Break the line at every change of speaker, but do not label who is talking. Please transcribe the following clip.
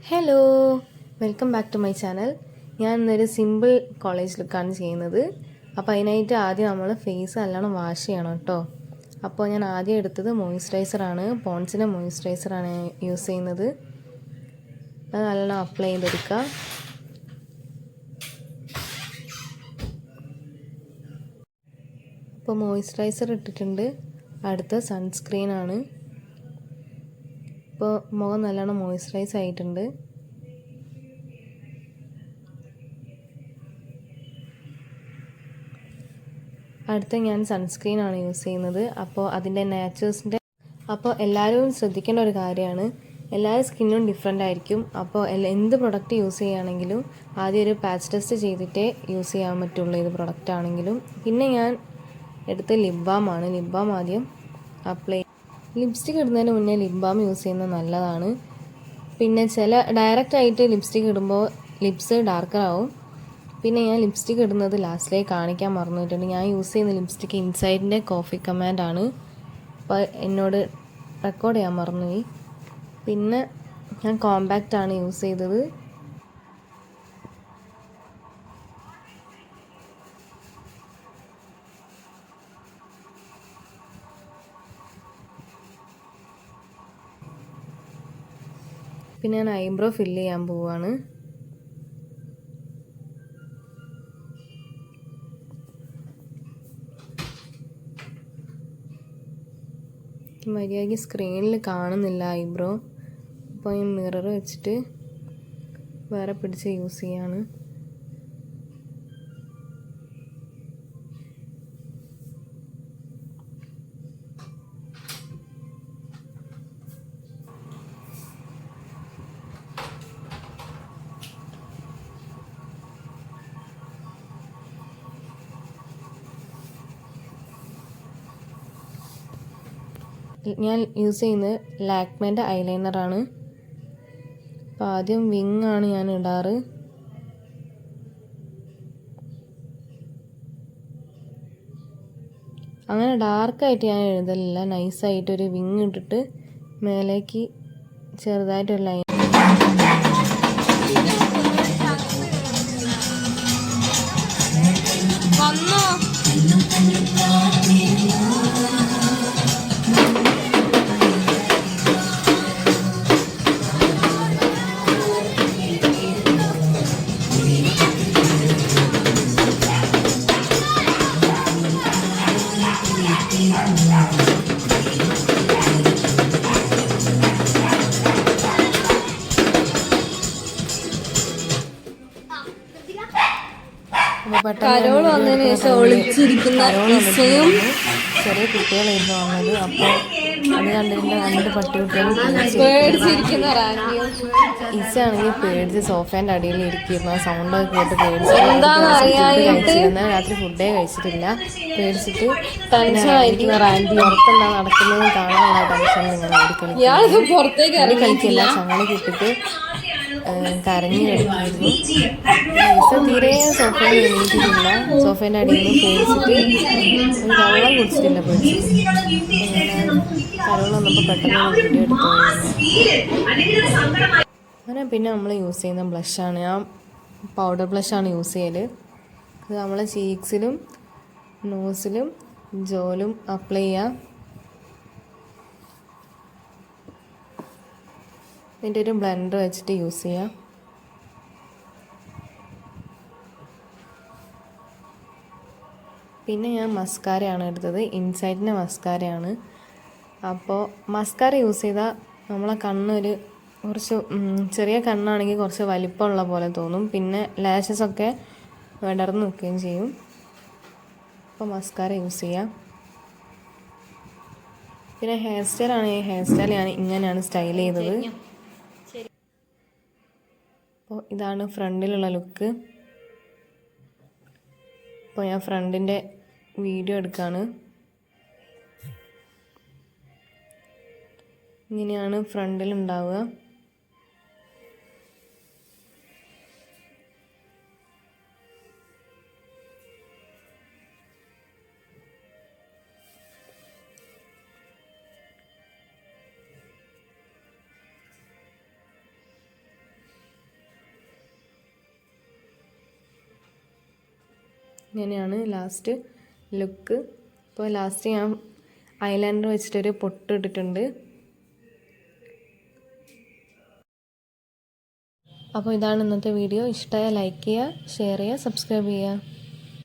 Hello, welcome back to my channel. ഞാൻ ഇന്നൊരു simple college ലുക്കാണ് ചെയ്യുന്നത്. അപ്പോൾ അതിനായിട്ട് ആദ്യം നമ്മൾ ഫേസ് നല്ലോണം വാഷ് ചെയ്യണം കേട്ടോ. അപ്പോൾ ഞാൻ ആദ്യം എടുത്തത് മോയ്സ്ചറൈസറാണ്, പോൺസിൻ്റെ മോയ്സ്ചറൈസറാണ് യൂസ് ചെയ്യുന്നത്. അത് നല്ലോണം അപ്ലൈ ചെയ്തെടുക്കുക. അപ്പോൾ മോയ്സ്ചറൈസർ ഇട്ടിട്ടുണ്ട്. അടുത്ത സൺസ്ക്രീനാണ്. ഇപ്പോൾ മുഖം നല്ലോണം മോയ്സ്ചറൈസ് ആയിട്ടുണ്ട്. അടുത്ത ഞാൻ സൺസ്ക്രീനാണ് യൂസ് ചെയ്യുന്നത്. അപ്പോൾ അതിൻ്റെ നാച്ചുറൽസിൻ്റെ എല്ലാവരും ശ്രദ്ധിക്കേണ്ട ഒരു കാര്യമാണ്, എല്ലാവരും സ്കിന്നും ഡിഫറെൻ്റ് ആയിരിക്കും. അപ്പോൾ എന്ത് പ്രൊഡക്റ്റ് യൂസ് ചെയ്യുകയാണെങ്കിലും ആദ്യം ഒരു പാച്ച് ടെസ്റ്റ് ചെയ്തിട്ടേ യൂസ് ചെയ്യാൻ പറ്റുള്ളൂ, ഏത് പ്രൊഡക്റ്റ് ആണെങ്കിലും. പിന്നെ ഞാൻ എടുത്ത ലിപ് ബാമാണ്. ലിപ് ബാം ആദ്യം അപ്ലൈ. ലിപ്സ്റ്റിക് ഇടുന്നതിന് മുന്നേ ലിപ് ബാം യൂസ് ചെയ്യുന്നത് നല്ലതാണ്. പിന്നെ ഡയറക്റ്റ് ആയിട്ട് ലിപ്സ്റ്റിക് ഇടുമ്പോൾ ലിപ്സ് ഡാർക്കർ ആവും. പിന്നെ ഞാൻ ലിപ്സ്റ്റിക് ഇടുന്നത് ലാസ്റ്റിലേക്ക് കാണിക്കാൻ മറന്നിട്ടുണ്ട്. ഞാൻ യൂസ് ചെയ്യുന്ന ലിപ്സ്റ്റിക് ഇൻസൈഡിൻ്റെ കോഫി കമാൻഡാണ്. അപ്പോൾ എന്നോട് റെക്കോർഡ് ചെയ്യാൻ മറന്നുപോയി. പിന്നെ ഞാൻ കോമ്പാക്റ്റാണ് യൂസ് ചെയ്തത്. പിന്നെ ഞാൻ ഐബ്രോ ഫില്ല് ചെയ്യാൻ പോവുകയാണ്. മര്യാദയ്ക്ക് സ്ക്രീനിൽ കാണുന്നില്ല ഐബ്രോ. അപ്പോൾ ഞാൻ മിറർ വെച്ചിട്ട് വേറെ പിടിച്ച് യൂസ് ചെയ്യാണ്. ഞാൻ യൂസ് ചെയ്യുന്നത് ലാക്മേൻ്റെ ഐലൈനറാണ്. അപ്പോൾ ആദ്യം വിങ് ആണ് ഞാൻ ഇടാറ്. അങ്ങനെ ഡാർക്കായിട്ട് ഞാൻ എഴുതലില്ല, നൈസായിട്ടൊരു വിങ് ഇട്ടിട്ട് മേലേക്ക് ചെറുതായിട്ടൊരു ലൈൻ.
കരോൾ വന്നതിന് ശേഷം ഒളിച്ചിരിക്കുന്ന ഇസയും
ചെറിയ കുട്ടികളായിരുന്നു വന്നത്. അപ്പോൾ അത് കണ്ടിട്ട് 2 പട്ടികുട്ടികൾ
പേടിച്ചിരിക്കുന്ന റാങ്കിയും.
ഇസ ആണെങ്കിൽ പേടിച്ച് സോഫേൻ്റെ അടിയിൽ ഇരിക്കുന്ന സൗണ്ടൊക്കെ കേട്ട് പേടിച്ച് കഴിച്ചിരുന്ന രാത്രി ഫുഡേ കഴിച്ചിട്ടില്ല. പേടിച്ചിട്ട്
ടെൻഷനായിരിക്കുന്ന റാങ്കി.
പുറത്തെന്താ നടക്കുന്നത് കാണാനുള്ള ടെൻഷനിൽ ഇങ്ങനെ
പുറത്തേക്ക്
കളിക്കില്ല. ചങ്ങലൊക്കെ ഇട്ടിട്ട് കരഞ്ഞു കിടക്കുന്നു. ഇസ തീരെ സോഫയിൽ എണീറ്റിട്ടില്ല. സോഫേൻ്റെ അടിയിൽ നിന്ന് പേടിച്ചിട്ട് വെള്ളം കുടിച്ചിട്ടില്ല. പേടിച്ചിട്ട് കരോൾ വന്നപ്പോൾ പെട്ടെന്ന് വീഡിയോ എടുത്തു. അങ്ങനെ പിന്നെ നമ്മൾ യൂസ് ചെയ്യുന്ന ബ്ലഷാണ്. ഞാൻ പൗഡർ ബ്ലഷാണ് യൂസ് ചെയ്യൽ. അത് നമ്മളെ ചീക്സിലും നോസിലും ജോലും അപ്ലൈ ചെയ്യാം. ഇതിൻ്റെ ഒരു ബ്ലെൻഡർ വെച്ചിട്ട് യൂസ് ചെയ്യാം. പിന്നെ ഞാൻ മസ്കാരയാണ് എടുത്തത്, ഇൻസൈഡിൻ്റെ മസ്കാരയാണ്. അപ്പോൾ മസ്കാര യൂസ് ചെയ്താൽ നമ്മളെ കണ്ണൊരു കുറച്ച് ചെറിയ കണ്ണാണെങ്കിൽ കുറച്ച് വലിപ്പമുള്ള പോലെ തോന്നും. പിന്നെ ലാഷസൊക്കെ വിടർന്ന് നിൽക്കുകയും ചെയ്യും. അപ്പോൾ മസ്കാര യൂസ് ചെയ്യാം. പിന്നെ ഹെയർ സ്റ്റൈലാണെങ്കിൽ ഹെയർ സ്റ്റൈൽ ഞാൻ ഇങ്ങനെയാണ് സ്റ്റൈൽ ചെയ്തത്. അപ്പോൾ ഇതാണ് ഫ്രണ്ടിലുള്ള ലുക്ക്. അപ്പോൾ ഞാൻ ഫ്രണ്ടിൻ്റെ വീഡിയോ എടുക്കുകയാണ്. ഇങ്ങനെയാണ് ഫ്രണ്ടിലുണ്ടാവുക. ഇങ്ങനെയാണ് ലാസ്റ്റ് ലുക്ക്. അപ്പോൾ ലാസ്റ്റ് ഞാൻ ഐലൈനർ വെച്ചിട്ടൊരു പൊട്ട് ഇട്ടിട്ടുണ്ട്. അപ്പോൾ ഇതാണ് ഇന്നത്തെ വീഡിയോ. ഇഷ്ടമായ ലൈക്ക് ചെയ്യുക, ഷെയർ ചെയ്യുക, സബ്സ്ക്രൈബ് ചെയ്യുക.